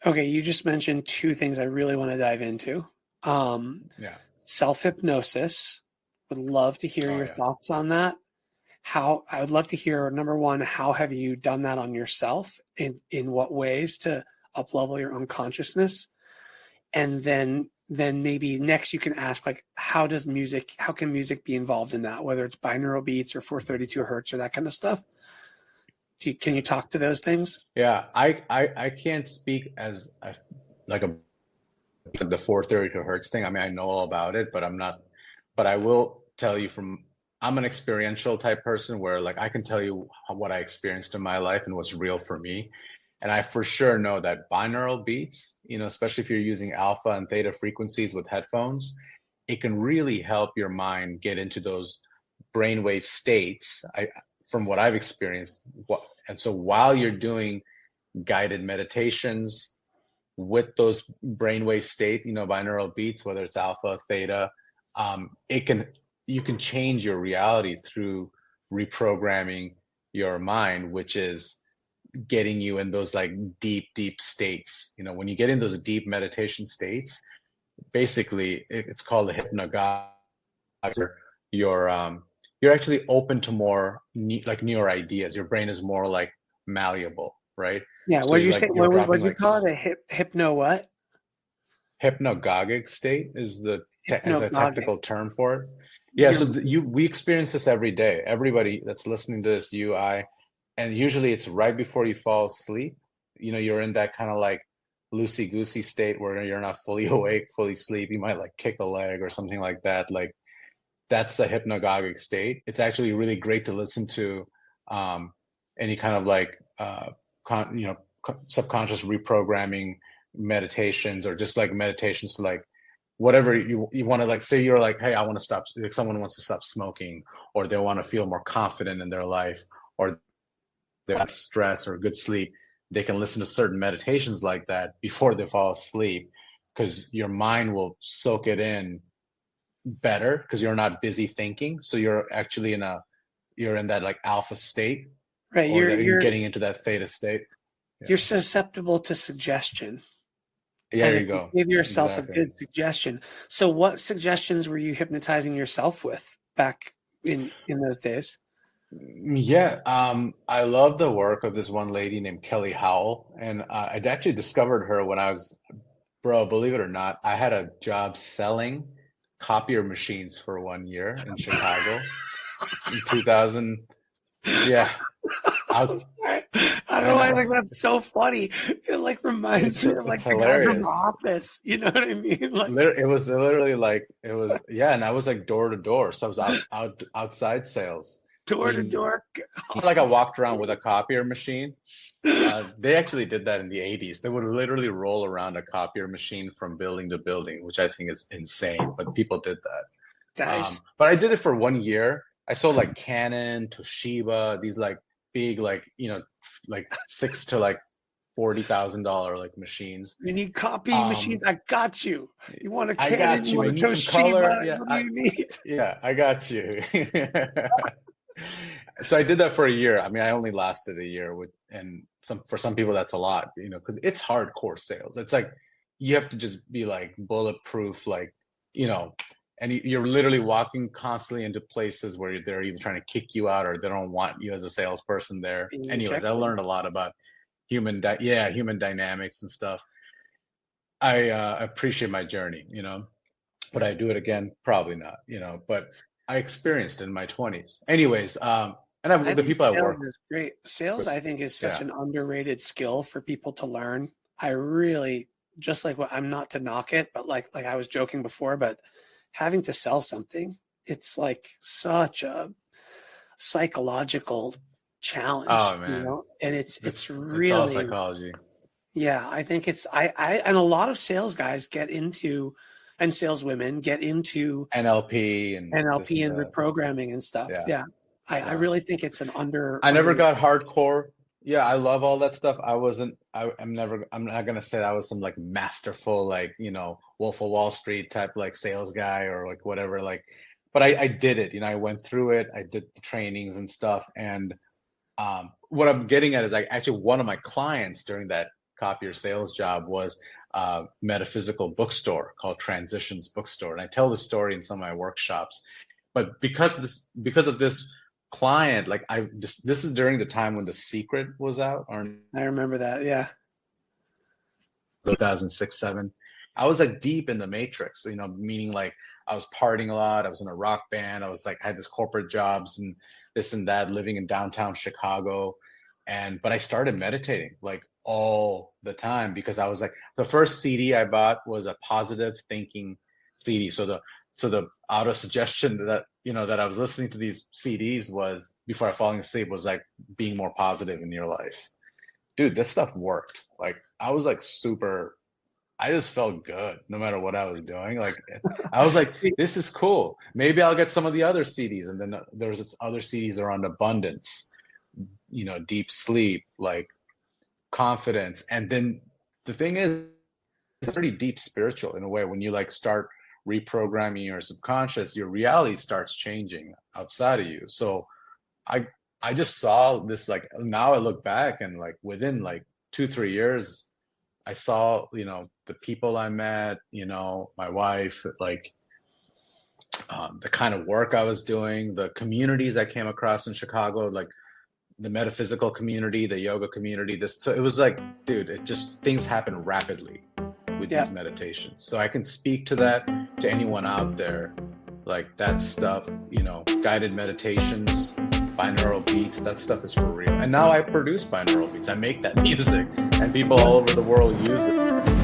Okay, you just mentioned two things I really want to dive into. Yeah. Self-hypnosis. Would love to hear Oh your yeah. thoughts on that. How I would love to hear, number one, how have you done that on yourself? In what ways to up-level your own consciousness? And then maybe next you can ask, like, how can music be involved in that, whether it's binaural beats or 432 hertz or that kind of stuff? Can you talk to those things? Yeah. I can't speak as like a the 432 hertz thing. I mean, I know all about it, but I'm not, but I will tell you from, I'm an experiential type person where like I can tell you what I experienced in my life and what's real for me. And I for sure know that binaural beats, especially if you're using alpha and theta frequencies with headphones, it can really help your mind get into those brainwave states. From what I've experienced, and so while you're doing guided meditations, with those brainwave state, binaural beats, whether it's alpha, theta, it can you can change your reality through reprogramming your mind, which is getting you in those like deep, deep states. When you get in those deep meditation states, basically it's called a hypnagogic. You're you're actually open to more like newer ideas. Your brain is more like malleable, right? Yeah. So What did you say? you're dropping What'd you like call it? A hypno what? hypnagogic state is as a Hypnagogic. technical term for it. Yeah, You're so we experience this every day. Everybody that's listening to this, you, I, and usually it's right before you fall asleep. You're in that kind of like loosey-goosey state where you're not fully awake, fully asleep. You might like kick a leg or something like that. Like that's the hypnagogic state. It's actually really great to listen to any kind of like subconscious reprogramming meditations, or just like meditations to like whatever you want to, like, say you're like, hey, I want to stop, like someone wants to stop smoking, or they want to feel more confident in their life, or they want stress or good sleep. They can listen to certain meditations like that before they fall asleep, because your mind will soak it in better because you're not busy thinking. So you're in that like alpha state, right. or that you're getting into that theta state. You're Yeah. susceptible to suggestion. Yeah, And there if you you go. give yourself a Exactly. good suggestion. So what suggestions were you hypnotizing yourself with back in those days? Yeah, I love the work of this one lady named Kelly Howell, and I'd actually discovered her when I was, bro, believe it or not, I had a job selling copier machines for 1 year in Chicago in 2000. Yeah, I'm out. sorry. I don't I know why I know. think that's so funny. It like reminds me of It's like the guy from The hilarious. Office. You know what I mean? Like It was literally like it was, yeah, and I was like door to door, so I was outside sales. I door to mean, door. like I walked around with a copier machine. They actually did that in the 80s. They would literally roll around a copier machine from building to building, which I think is insane, but people did that. Guys, But I did it for 1 year. I sold like Canon, Toshiba, these like big, like, like six to like $40,000 like machines. you need copy Um, machines. I got you. You want a I Canon? got You you. want You a need some color? Toshiba? Yeah, What do you need? I got you. So I did that for a year. I mean, I only lasted a year and for some people that's a lot, because it's hardcore sales. It's like you have to just be like bulletproof, like, you know, and you're literally walking constantly into places where they're either trying to kick you out or they don't want you as a salesperson there. Being Anyways, I rejected. learned a lot about human dynamics and stuff. I appreciate my journey, Would I do it again? Probably not, but I experienced it in my 20s. Anyways, I the think people I sales work is great. Sales, with, I think, is such yeah. an underrated skill for people to learn. I really just like what I'm not to knock it, but like I was joking before, but having to sell something, it's like such a psychological challenge, Oh man, and it's it's all really psychology. yeah, I think it's I and a lot of sales guys get into and sales women get into NLP and this NLP and and that. reprogramming and stuff. Yeah, Yeah. I yeah. really think it's an I never under got hardcore. Yeah, I love all that stuff. I'm not gonna say I was some like masterful, like, Wolf of Wall Street type like sales guy or like whatever, like, but I did it, I went through it. I did the trainings and stuff. And what I'm getting at is like actually one of my clients during that copier sales job was a metaphysical bookstore called Transitions Bookstore. And I tell the story in some of my workshops. But because of this client, like this is during the time when The Secret was out, or I remember that. Yeah. 2006, 7. I was like deep in the matrix, meaning like I was partying a lot. I was in a rock band. I was like, I had this corporate jobs and this and that, living in downtown Chicago. But I started meditating like all the time because I was like, the first CD I bought was a positive thinking CD. So the auto suggestion that, that I was listening to these CDs was before I falling asleep was like being more positive in your life. Dude, this stuff worked. Like I was like I just felt good no matter what I was doing. Like I was like, this is cool. Maybe I'll get some of the other CDs. And then there's this other CDs around abundance, deep sleep, like confidence. And then the thing is, it's pretty deep spiritual in a way. When you like start reprogramming your subconscious, your reality starts changing outside of you. So I just saw this, like now I look back and like within like 2-3 years, I saw, the people I met, my wife, like the kind of work I was doing, the communities I came across in Chicago, like the metaphysical community, the yoga community. So it was like, dude, it just, things happen rapidly with these meditations. So I can speak to that to anyone out there, like that stuff, guided meditations, binaural beats, that stuff is for real. And now I produce binaural beats. I make that music and people all over the world use it.